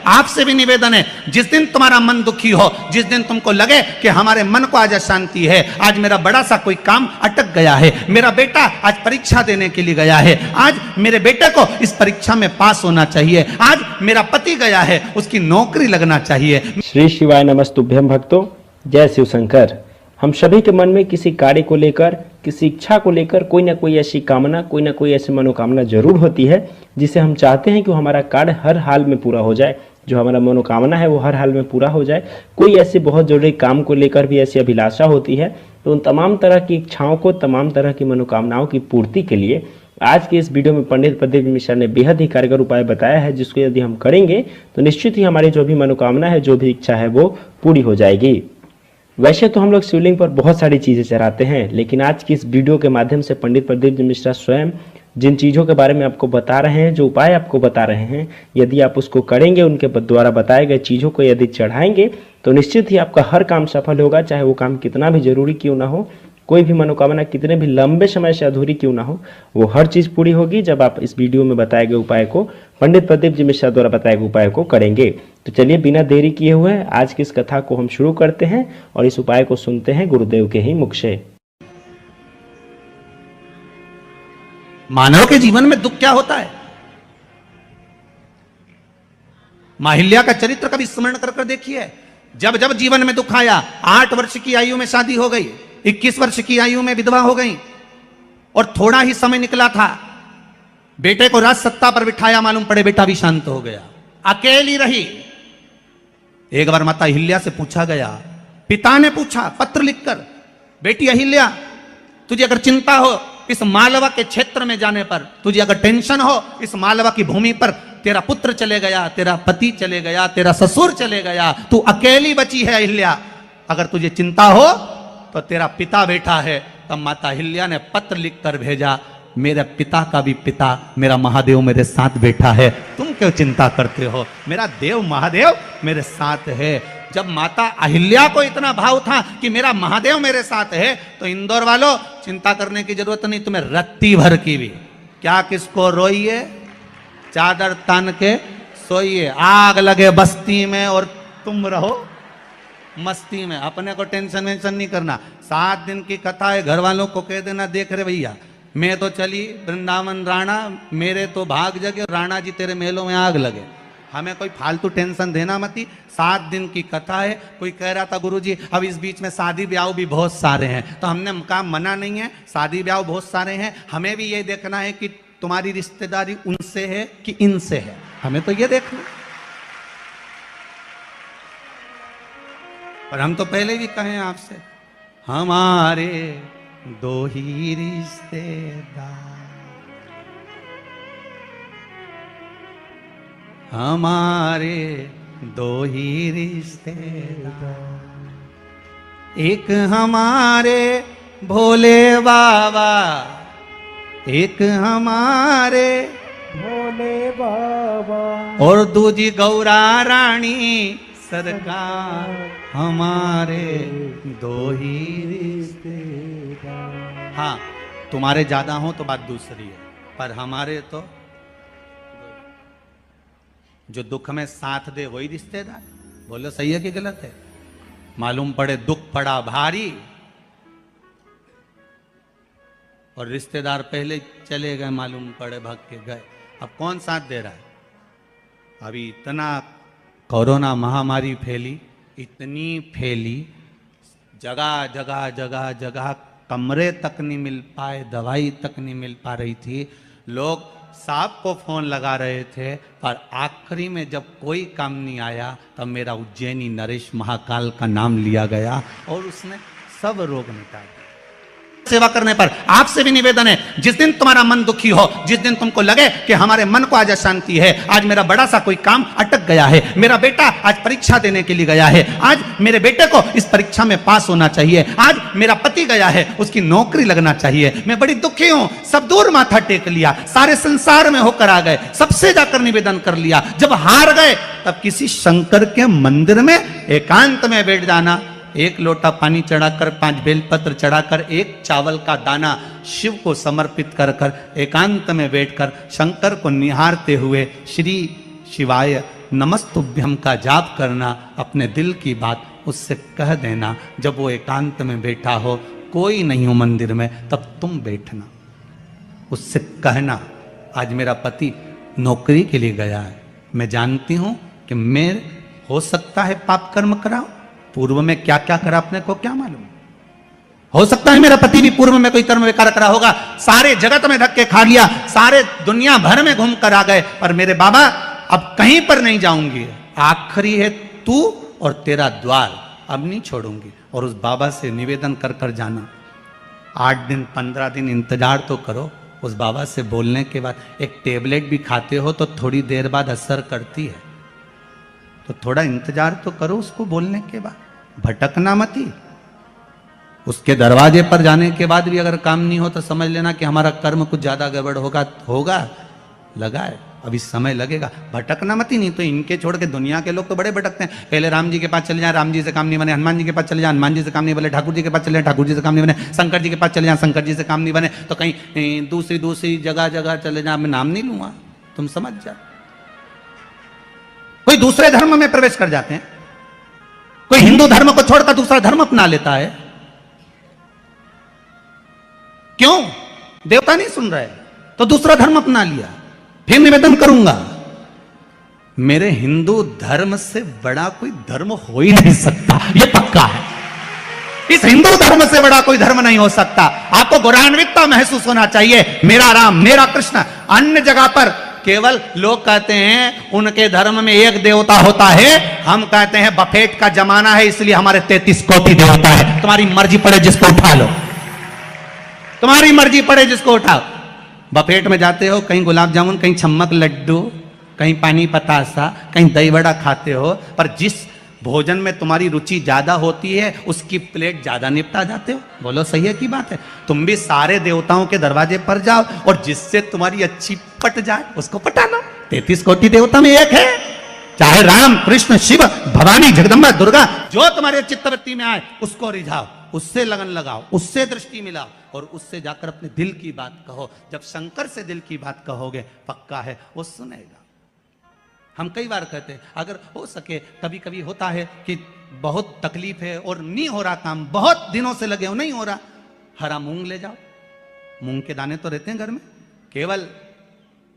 आपसे भी निवेदन है, जिस दिन तुम्हारा मन दुखी हो, जिस दिन तुमको लगे कि हमारे मन को आज अशांति है, आज मेरा बड़ा सा कोई काम अटक गया है, मेरा बेटा आज परीक्षा देने के लिए गया है, आज मेरे बेटे को इस परीक्षा में पास होना चाहिए, आज मेरा पति गया है उसकी नौकरी लगना चाहिए। श्री शिवाय नमस्तुभ्यम भक्तों, जय शिव शंकर। हम सभी के मन में किसी कार्य को लेकर, किसी इच्छा को लेकर कोई ना कोई ऐसी कामना, कोई ना कोई ऐसी मनोकामना जरूर होती है जिसे हम चाहते हैं कि हमारा कार्य हर हाल में पूरा हो जाए, जो हमारा मनोकामना है वो हर हाल में पूरा हो जाए। कोई ऐसे बहुत जरूरी काम को लेकर भी ऐसी अभिलाषा होती है। तो उन तमाम तरह की इच्छाओं को, तमाम तरह की मनोकामनाओं की पूर्ति के लिए आज के इस वीडियो में पंडित प्रदीप मिश्रा ने बेहद ही कारगर उपाय बताया है, जिसको यदि हम करेंगे तो निश्चित ही हमारी जो भी मनोकामना है, जो भी इच्छा है वो पूरी हो जाएगी। वैसे तो हम लोग शिवलिंग पर बहुत सारी चीज़ें चढ़ाते हैं, लेकिन आज की इस वीडियो के माध्यम से पंडित प्रदीप मिश्रा स्वयं जिन चीज़ों के बारे में आपको बता रहे हैं, जो उपाय आपको बता रहे हैं, यदि आप उसको करेंगे, उनके द्वारा बताए गए चीज़ों को यदि चढ़ाएंगे तो निश्चित ही आपका हर काम सफल होगा। चाहे वो काम कितना भी जरूरी क्यों ना हो, कोई भी मनोकामना कितने भी लंबे समय से अधूरी क्यों ना हो, वो हर चीज़ पूरी होगी जब आप इस वीडियो में बताए गए उपाय को, पंडित प्रदीप जी मिश्रा द्वारा बताए गए उपाय को करेंगे। तो चलिए बिना देरी किए हुए आज की इस कथा को हम शुरू करते हैं और इस उपाय को सुनते हैं गुरुदेव के ही मुख से। मानव के जीवन में दुख क्या होता है? माहिल्या का चरित्र कभी स्मरण कर देखिए। जब जब जीवन में दुख आया, 8 वर्ष की आयु में शादी हो गई, 21 वर्ष की आयु में विधवा हो गई और थोड़ा ही समय निकला था, बेटे को राज सत्ता पर बिठाया, मालूम पड़े बेटा भी शांत हो गया, अकेली रही। एक बार माता अहिल्या से पूछा गया, पिता ने पूछा पत्र लिखकर, बेटी अहिल्या तुझे अगर चिंता हो इस मालवा के क्षेत्र में जाने पर, तुझे अगर टेंशन हो इस मालवा की भूमि पर, तेरा पुत्र चले गया, तेरा पति चले गया, तेरा ससुर चले गया, तू अकेली बची है अहिल्या, अगर तुझे चिंता हो तो तेरा पिता बैठा है। तब माता अहिल्या ने पत्र लिखकर भेजा, मेरे पिता का भी पिता मेरा महादेव मेरे साथ बैठा है, तुम क्यों चिंता करते हो, मेरा देव महादेव मेरे साथ है। जब माता अहिल्या को इतना भाव था कि मेरा महादेव मेरे साथ है, तो इंदौर वालों चिंता करने की जरूरत नहीं, तुम्हें रत्ती भर की भी, क्या किसको रोइए, चादर तान के सोइए, आग लगे बस्ती में और तुम रहो मस्ती में, अपने को टेंशन वेंशन नहीं करना। 7 दिन की कथा है, घर वालों को कह देना, देख रहे भैया मैं तो चली वृंदावन राणा, मेरे तो भाग जगे, राणा जी तेरे महलों में आग लगे, हमें कोई फालतू टेंशन देना मती। 7 दिन की कथा है। कोई कह रहा था गुरुजी अब इस बीच में शादी ब्याह भी बहुत सारे हैं, तो हमने कहा मना नहीं है, शादी ब्याह बहुत सारे हैं, हमें भी ये देखना है कि तुम्हारी रिश्तेदारी उनसे है कि इनसे है, हमें तो ये देखना। पर हम तो पहले भी कहे आपसे, हमारे 2 ही रिश्तेदार, हमारे 2 ही रिश्तेदार, एक हमारे भोले बाबा, एक हमारे भोले बाबा, और दूजी गौरा रानी सरकार, हमारे 2 ही रिश्तेदार। हाँ तुम्हारे ज्यादा हो तो बात दूसरी है, पर हमारे तो जो दुख में साथ दे वही रिश्तेदार। बोलो सही है कि गलत है? मालूम पड़े दुख पड़ा भारी और रिश्तेदार पहले चले गए, मालूम पड़े भाग के गए, अब कौन साथ दे रहा है? अभी इतना कोरोना महामारी फैली, इतनी फैली, जगह जगह जगह जगह कमरे तक नहीं मिल पाए, दवाई तक नहीं मिल पा रही थी, लोग साहब को फोन लगा रहे थे, पर आखिरी में जब कोई काम नहीं आया तब मेरा उज्जैनी नरेश महाकाल का नाम लिया गया और उसने सब रोग मिटा दिया। सेवा करने पर आपसे भी निवेदन है, जिस दिन तुम्हारा मन दुखी हो, जिस दिन तुमको लगे कि हमारे मन को आज अशांति है, आज मेरा बड़ा सा कोई काम अटक गया है, मेरा बेटा आज परीक्षा देने के लिए गया है, आज मेरे बेटे को इस परीक्षा में पास होना चाहिए, आज मेरा पति गया है उसकी नौकरी लगना चाहिए, मैं बड़ी दुखी हूं, सब दूर माथा टेक लिया, सारे संसार में होकर आ गए, सबसे जाकर निवेदन कर लिया, जब हार गए तब किसी शंकर के मंदिर में एकांत में बैठ जाना, 1 लोटा पानी चढ़ाकर, 5 बेलपत्र चढ़ाकर, 1 चावल का दाना शिव को समर्पित कर एकांत में बैठकर शंकर को निहारते हुए श्री शिवाय नमस्तुभ्यम का जाप करना, अपने दिल की बात उससे कह देना। जब वो एकांत में बैठा हो, कोई नहीं हो मंदिर में, तब तुम बैठना, उससे कहना, आज मेरा पति नौकरी के लिए गया है, मैं जानती हूं कि मैं हो सकता है पाप कर्म करा, पूर्व में क्या क्या करा अपने को क्या मालूम, हो सकता है मेरा पति भी पूर्व में कोई कर्म विकार करा होगा, सारे जगत में धक्के खा लिया, सारे दुनिया भर में घूम कर आ गए, पर मेरे बाबा अब कहीं पर नहीं जाऊंगी, आखिरी है तू और तेरा द्वार, अब नहीं छोड़ूंगी। और उस बाबा से निवेदन कर कर जाना। 8 दिन 15 दिन इंतजार तो करो, उस बाबा से बोलने के बाद। एक टेबलेट भी खाते हो तो थोड़ी देर बाद असर करती है, तो थोड़ा इंतजार तो करो उसको बोलने के बाद, भटकना मती। उसके दरवाजे पर जाने के बाद भी अगर काम नहीं हो तो समझ लेना कि हमारा कर्म कुछ ज्यादा गड़बड़ होगा लगा है, अभी समय लगेगा। भटकना मत ही, नहीं तो इनके छोड़ के दुनिया के लोग तो बड़े भटकते हैं। पहले राम जी के पास चले जाए, राम जी से काम नहीं बने, हनुमान जी के पास चले जाए, हनुमान जी से काम नहीं बने, ठाकुर जी के पास चले जाए, ठाकुर जी से काम नहीं बने, शंकर जी के पास चले जाए, शंकर जी से काम नहीं बने, तो कहीं दूसरी जगह चले जाए। मैं नाम नहीं लूंगा, तुम समझ जाओ। कोई दूसरे धर्म में प्रवेश कर जाते हैं, कोई हिंदू धर्म को छोड़कर दूसरा धर्म अपना लेता है। क्यों? देवता नहीं सुन रहे तो दूसरा धर्म अपना लिया। फिर निवेदन करूंगा, मेरे हिंदू धर्म से बड़ा कोई धर्म हो ही नहीं सकता, यह पक्का है। इस हिंदू धर्म से बड़ा कोई धर्म नहीं हो सकता। आपको गौरवान्वितता महसूस होना चाहिए, मेरा राम मेरा कृष्ण। अन्य जगह पर केवल लोग कहते हैं उनके धर्म में एक देवता होता है, हम कहते हैं बफेट का जमाना है इसलिए हमारे 33 कोटि देवता है। तुम्हारी मर्जी पड़े जिसको उठा लो, तुम्हारी मर्जी पड़े जिसको उठाओ। बफेट में जाते हो, कहीं गुलाब जामुन, कहीं छम्मक लड्डू, कहीं पानी पतासा, कहीं दही बड़ा खाते हो, पर जिस भोजन में तुम्हारी रुचि ज्यादा होती है उसकी प्लेट ज्यादा निपटा जाते हो। बोलो सही है की बात है? तुम भी सारे देवताओं के दरवाजे पर जाओ और जिससे तुम्हारी अच्छी पट जाए उसको पटा लो। 33 कोटि देवता में एक है, चाहे राम कृष्ण शिव भवानी जगदम्बा दुर्गा, जो तुम्हारे चित्तवृत्ति में आए उसको रिझाओ, उससे लगन लगाओ, उससे दृष्टि मिलाओ और उससे जाकर अपने दिल की बात कहो। जब शंकर से दिल की बात कहोगे, पक्का है वो सुनेगा। हम कई बार कहते हैं, अगर हो सके, कभी कभी होता है कि बहुत तकलीफ है और नहीं हो रहा काम, बहुत दिनों से लगे हो नहीं हो रहा, हरा मूंग ले जाओ। मूंग के दाने तो रहते हैं घर में, केवल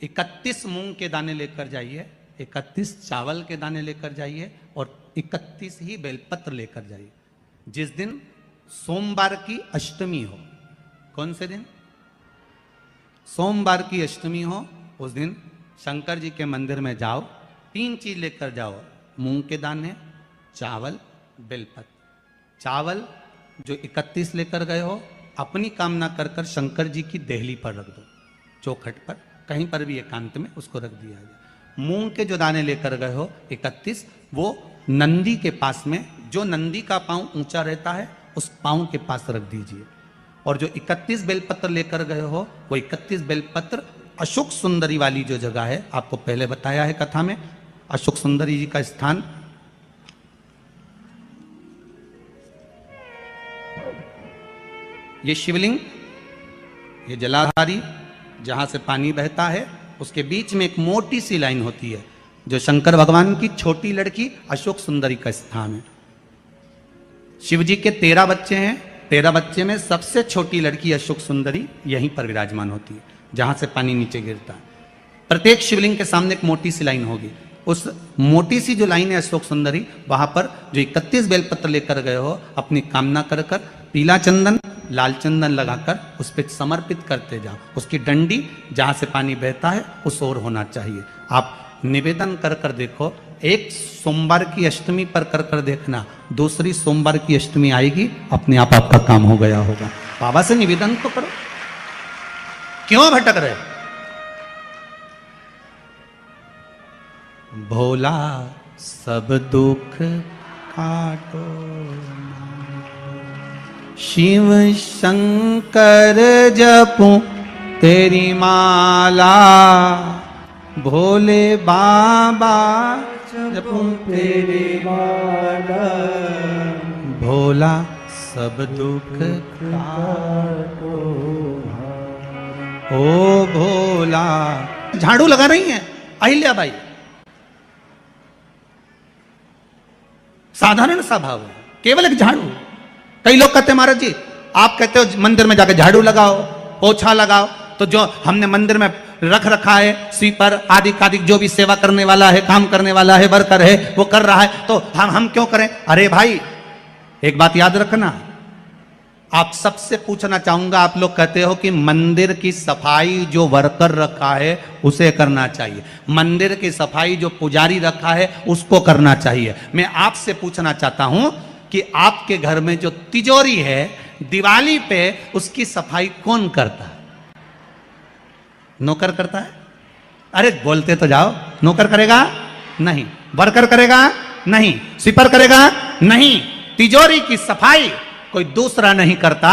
31 मूंग के दाने लेकर जाइए, 31 चावल के दाने लेकर जाइए और 31 ही बेलपत्र लेकर जाइए। जिस दिन सोमवार की अष्टमी हो, कौन से दिन? सोमवार की अष्टमी हो, उस दिन शंकर जी के मंदिर में जाओ, 3 चीज लेकर जाओ, मूंग के दाने, चावल, बेलपत्र। चावल जो 31 लेकर गए हो, अपनी कामना कर कर शंकर जी की देहली पर रख दो, चौखट पर, कहीं पर भी एकांत में उसको रख दिया जाए। मूंग के जो दाने लेकर गए हो 31, वो नंदी के पास में, जो नंदी का पांव ऊंचा रहता है उस पांव के पास रख दीजिए। और जो 31 बेलपत्र लेकर गए हो, वो 31 बेलपत्र अशोक सुंदरी वाली जो जगह है, आपको पहले बताया है कथा में, अशोक सुंदरी जी का स्थान, ये शिवलिंग, ये जलाधारी जहां से पानी बहता है, उसके बीच में एक मोटी सी लाइन होती है, जो शंकर भगवान की छोटी लड़की अशोक सुंदरी का स्थान है। शिव जी के 13 बच्चे हैं, 13 बच्चे में सबसे छोटी लड़की अशोक सुंदरी यहीं पर विराजमान होती है, जहां से पानी नीचे गिरता है। प्रत्येक शिवलिंग के सामने एक मोटी सी लाइन होगी, उस मोटी सी जो लाइन है अशोक सुंदरी, वहां पर जो 31 बेलपत्र लेकर गए हो, अपनी कामना कर कर पीला चंदन लाल चंदन लगाकर उस पर समर्पित करते जाओ। उसकी डंडी जहां से पानी बहता है उस ओर होना चाहिए। आप निवेदन कर कर देखो, एक सोमवार की अष्टमी पर कर कर देखना, दूसरी सोमवार की अष्टमी आएगी, अपने आप आपका काम हो गया होगा। बाबा से निवेदन तो करो, क्यों भटक रहे? भोला सब दुख काटो, शिव शंकर जपूं तेरी माला, भोले बाबा जपूं तेरी माला, भोला सब दुख काटो, ओ भोला। झाड़ू लगा रही हैं अहिल्या बाई, साधारण सा भाव है, केवल एक झाड़ू। कई लोग कहते हैं महाराज जी आप कहते हो मंदिर में जाकर झाड़ू लगाओ, पोछा लगाओ, तो जो हमने मंदिर में रख रखा है स्वीपर आदि आदि जो भी सेवा करने वाला है, काम करने वाला है, वर्कर है, वो कर रहा है, तो हम क्यों करें? अरे भाई एक बात याद रखना, आप सबसे पूछना चाहूंगा, आप लोग कहते हो कि मंदिर की सफाई जो वर्कर रखा है उसे करना चाहिए, मंदिर की सफाई जो पुजारी रखा है उसको करना चाहिए। मैं आपसे पूछना चाहता हूं कि आपके घर में जो तिजोरी है दिवाली पे उसकी सफाई कौन करता है? नौकर करता है? अरे बोलते तो जाओ। नौकर करेगा? नहीं। वर्कर करेगा? नहीं। स्वीपर करेगा? नहीं। तिजोरी की सफाई कोई दूसरा नहीं करता,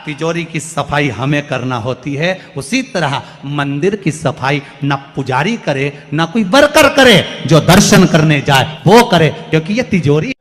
तिजोरी की सफाई हमें करना होती है। उसी तरह मंदिर की सफाई ना पुजारी करे ना कोई वर्कर करे, जो दर्शन करने जाए वो करे, क्योंकि ये तिजोरी